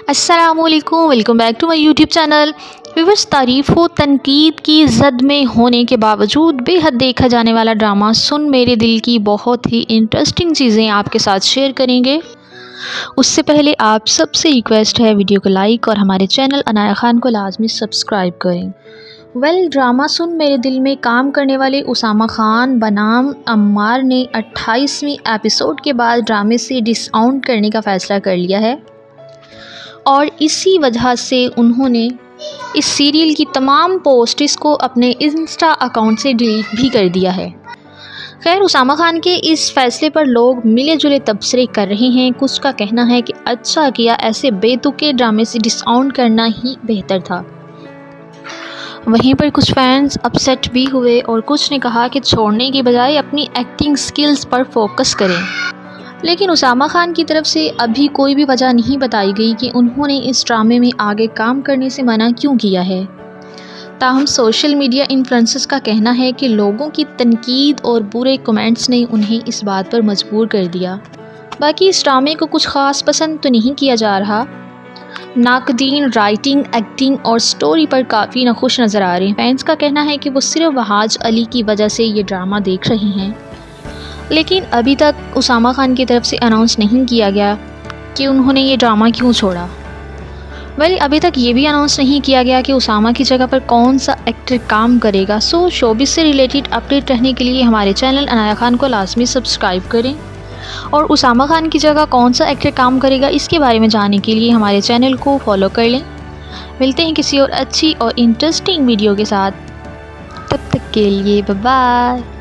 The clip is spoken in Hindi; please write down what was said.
अस्सलामुअलैकुम, welcome back to my YouTube channel. Viewers, तारीफ़ हो तनकीद की ज़द में होने के बावजूद बेहद देखा जाने वाला ड्रामा सुन मेरे दिल की बहुत ही इंटरेस्टिंग चीज़ें आपके साथ शेयर करेंगे। उससे पहले आप सबसे रिक्वेस्ट है, वीडियो को लाइक और हमारे चैनल अनाया खान को लाजमी सब्सक्राइब करें। ड्रामा सुन मेरे दिल में काम करने वाले उसामा खान बनाम अम्मार ने 28वीं एपिसोड के बाद ड्रामे से डिसआउट करने का फ़ैसला कर लिया है और इसी वजह से उन्होंने इस सीरियल की तमाम पोस्ट्स को अपने इंस्टा अकाउंट से डिलीट भी कर दिया है। खैर, उसामा खान के इस फैसले पर लोग मिले जुले तबसरे कर रहे हैं। कुछ का कहना है कि अच्छा किया, ऐसे बेतुके ड्रामे से डिसआउट करना ही बेहतर था। वहीं पर कुछ फैंस अपसेट भी हुए और कुछ ने कहा कि छोड़ने की बजाय अपनी एक्टिंग स्किल्स पर फोकस करें। लेकिन उसामा खान की तरफ से अभी कोई भी वजह नहीं बताई गई कि उन्होंने इस ड्रामे में आगे काम करने से मना क्यों किया है। ताहम सोशल मीडिया इन्फ्लुएंसर्स का कहना है कि लोगों की तनकीद और बुरे कमेंट्स ने उन्हें इस बात पर मजबूर कर दिया। बाकी इस ड्रामे को कुछ ख़ास पसंद तो नहीं किया जा रहा। नाकदीन राइटिंग, एक्टिंग और स्टोरी पर काफ़ी नाखुश नज़र आ रहे हैं। फैंस का कहना है कि वो सिर्फ वहाज अली की वजह से ये ड्रामा देख रहे हैं। लेकिन अभी तक उसामा खान की तरफ से अनाउंस नहीं किया गया कि उन्होंने ये ड्रामा क्यों छोड़ा। अभी तक ये भी अनाउंस नहीं किया गया कि उसामा की जगह पर कौन सा एक्टर काम करेगा। शोबिज़ से रिलेटेड अपडेट रहने के लिए हमारे चैनल अनाया खान को लाजमी सब्सक्राइब करें और उसामा खान की जगह कौन सा एक्टर काम करेगा इसके बारे में जानने के लिए हमारे चैनल को फॉलो कर लें। मिलते हैं किसी और अच्छी और इंटरेस्टिंग वीडियो के साथ, तब तक के लिए बाय बाय।